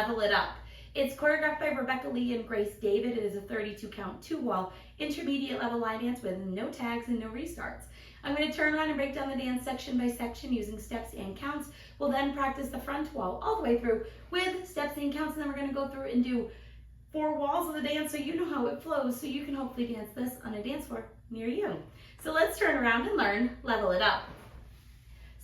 Level It Up. It's choreographed by Rebecca Lee and Grace David. It is a 32 count, 2-wall, intermediate level line dance with no tags and no restarts. I'm going to turn around and break down the dance section by section using steps and counts. We'll then practice the front wall all the way through with steps and counts, and then we're going to go through and do 4 walls of the dance so you know how it flows, so you can hopefully dance this on a dance floor near you. So let's turn around and learn Level It Up.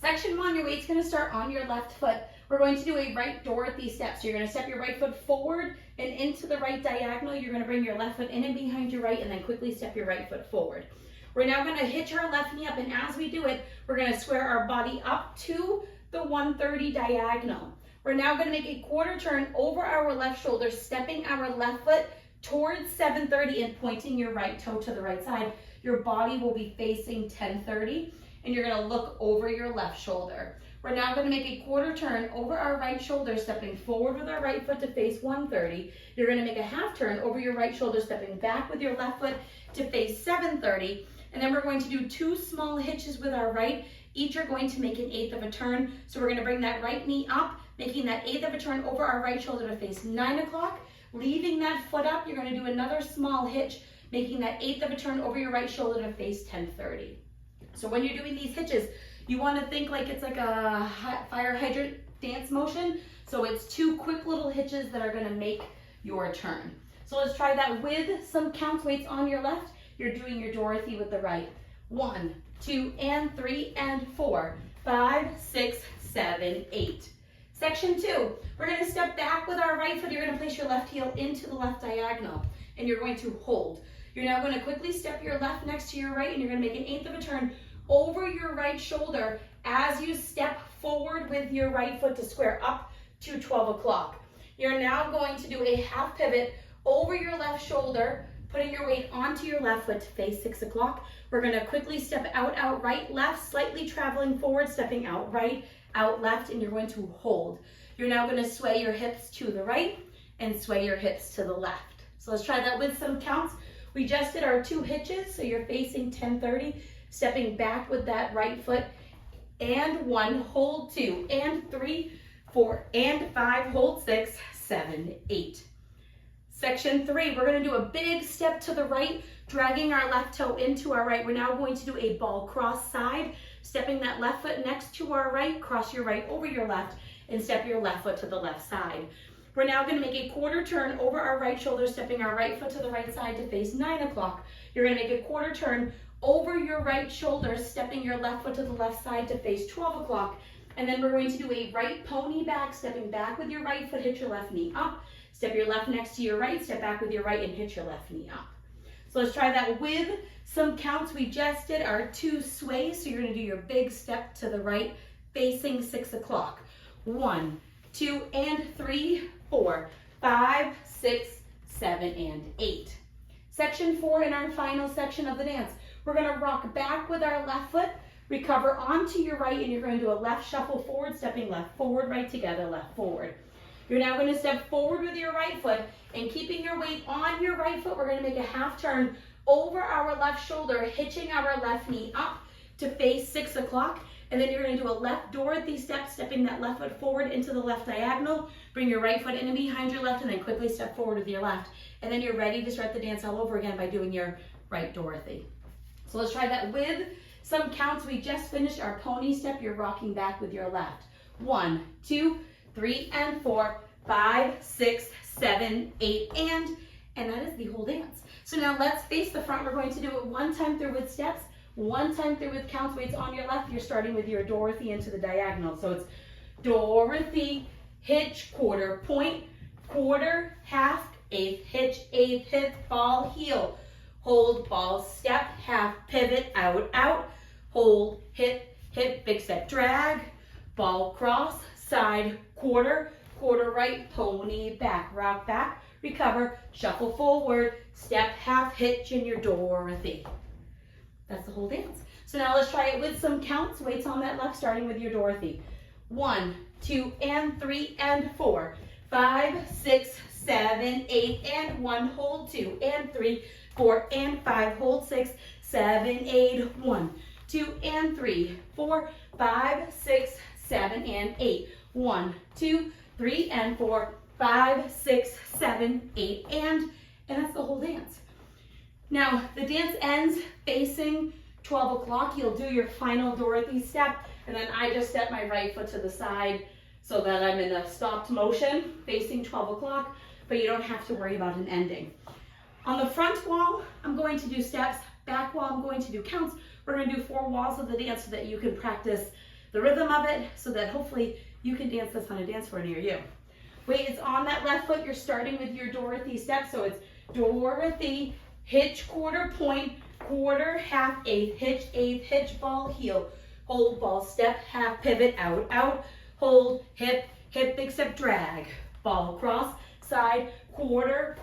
Section 1, your weight's going to start on your left foot. We're going to do a right Dorothy step. So you're going to step your right foot forward and into the right diagonal. You're going to bring your left foot in and behind your right, and then quickly step your right foot forward. We're now going to hitch our left knee up, and as we do it, we're going to square our body up to the 130 diagonal. We're now going to make a quarter turn over our left shoulder, stepping our left foot towards 730 and pointing your right toe to the right side. Your body will be facing 1030, and you're going to look over your left shoulder. We're now going to make a quarter turn over our right shoulder, stepping forward with our right foot to face 130. You're going to make a half turn over your right shoulder, stepping back with your left foot to face 730. And then we're going to do 2 small hitches with our right. Each are going to make an 1/8 of a turn. So we're going to bring that right knee up, making that 1/8 of a turn over our right shoulder to face 9 o'clock. Leaving that foot up, you're going to do another small hitch, making that 1/8 of a turn over your right shoulder to face 1030. So when you're doing these hitches, you want to think like it's like a fire hydrant dance motion. So it's 2 quick little hitches that are going to make your turn. So let's try that with some count weights on your left. You're doing your Dorothy with the right. 1, 2, and 3, and 4, 5, 6, 7, 8. Section 2, we're going to step back with our right foot. You're going to place your left heel into the left diagonal, and you're going to hold. You're now going to quickly step your left next to your right, and you're going to make an 1/8 of a turn over your right shoulder as you step forward with your right foot to square up to 12 o'clock. You're now going to do a half pivot over your left shoulder, putting your weight onto your left foot to face 6 o'clock. We're going to quickly step out, right, left, slightly traveling forward, stepping out right, out left, and you're going to hold. You're now going to sway your hips to the right and sway your hips to the left. So let's try that with some counts. We just did our 2 hitches, so you're facing 1030, stepping back with that right foot, and 1, hold 2, and 3, 4, and 5, hold 6, 7, 8. Section 3, we're going to do a big step to the right, dragging our left toe into our right. We're now going to do a ball cross side, stepping that left foot next to our right, cross your right over your left, and step your left foot to the left side. We're now going to make a quarter turn over our right shoulder, stepping our right foot to the right side to face 9 o'clock. You're going to make a quarter turn over your right shoulder, stepping your left foot to the left side to face 12 o'clock. And then we're going to do a right pony back, stepping back with your right foot, hit your left knee up. Step your left next to your right, step back with your right, and hit your left knee up. So let's try that with some counts. We just did our 2 sways, so you're going to do your big step to the right, facing 6 o'clock. 1, 2, and 3, 4, 5, 6, 7, and 8. Section 4 in our final section of the dance. We're going to rock back with our left foot, recover onto your right, and you're going to do a left shuffle forward, stepping left forward, right together, left forward. You're now going to step forward with your right foot, and keeping your weight on your right foot, we're going to make a half turn over our left shoulder, hitching our left knee up to face 6 o'clock. And then you're going to do a left Dorothy step, stepping that left foot forward into the left diagonal. Bring your right foot in and behind your left, and then quickly step forward with your left. And then you're ready to start the dance all over again by doing your right Dorothy. So let's try that with some counts. We just finished our pony step. You're rocking back with your left. 1, 2, 3, and 4, 5, 6, 7, 8, and that is the whole dance. So now let's face the front. We're going to do it 1 time through with steps, 1 time through with counts weights on your left. You're starting with your Dorothy into the diagonal. So it's Dorothy, hitch, quarter, point, quarter, half, 1/8 hitch, 1/8 hit, ball, heel, hold, ball, step, half, pivot, out, out, hold, hit, hit, big step, drag, ball, cross, side, quarter, quarter right, pony, back, rock back, recover, shuffle forward, step, half, hitch, and your Dorothy. That's the whole dance. So now let's try it with some counts, weights on that left, starting with your Dorothy. 1, 2, and 3, and 4, 5, 6, 7, 8, and 1, hold 2, and 3, 4, and 5, hold 6, 7, 8, 1, 2, and 3, 4, 5, 6, 7, and 8, 1, 2, 3, and 4, 5, 6, 7, 8, and that's the whole dance. Now, the dance ends facing 12 o'clock. You'll do your final Dorothy step, and then I just step my right foot to the side so that I'm in a stopped motion facing 12 o'clock, but you don't have to worry about an ending. On the front wall, I'm going to do steps. Back wall, I'm going to do counts. We're going to do 4 walls of the dance so that you can practice the rhythm of it, so that hopefully you can dance this on a dance floor near you. Weight is on that left foot. You're starting with your Dorothy step, so it's Dorothy, hitch, quarter point, quarter, half, eighth, hitch, ball, heel, hold, ball, step, half, pivot, out, out, hold, hip, big step, drag, ball, cross, side, quarter,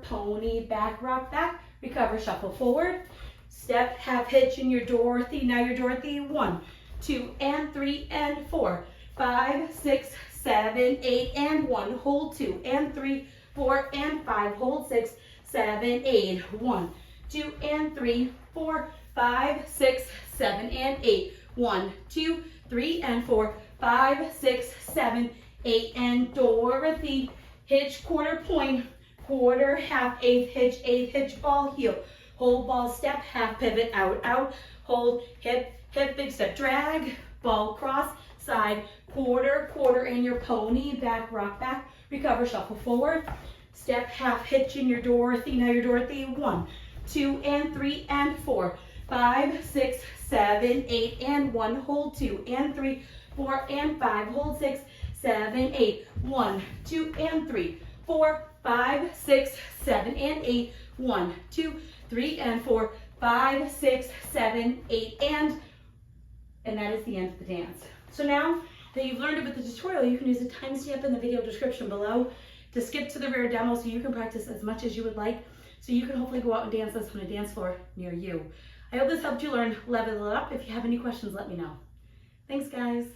pony, back, rock, back, recover, shuffle forward, step, half hitch in your Dorothy. Now your Dorothy, 1, 2, and 3, and 4, 5, 6, 7, 8, and 1, hold 2, and 3, 4, and 5, hold 6, 7, 8, 1, 2, and 3, 4, 5, 6, 7, and 8, 1, 2, 3, and 4, 5, 6, 7, 8, and Dorothy, hitch, quarter point, quarter, half, eighth, hitch, ball, heel, hold, ball, step, half, pivot, out, out, hold, hip, big step, drag, ball, cross, side, quarter, and your pony, back, rock, back, recover, shuffle forward, step, half hitch in your Dorothy. Now your Dorothy, 1, 2, and 3, and 4, 5, 6, 7, 8, and 1, hold 2, and 3, 4, and 5, hold 6, 7, 8, 1, 2, and 3, 4, 5, 6, 7, and 8, 1, 2, 3, and 4, 5, 6, 7, 8, and that is the end of the dance. So now that you've learned about the tutorial, you can use a timestamp in the video description below to skip to the rear demo so you can practice as much as you would like, so you can hopefully go out and dance this on a dance floor near you. I hope this helped you learn Level It Up. If you have any questions, let me know. Thanks, guys.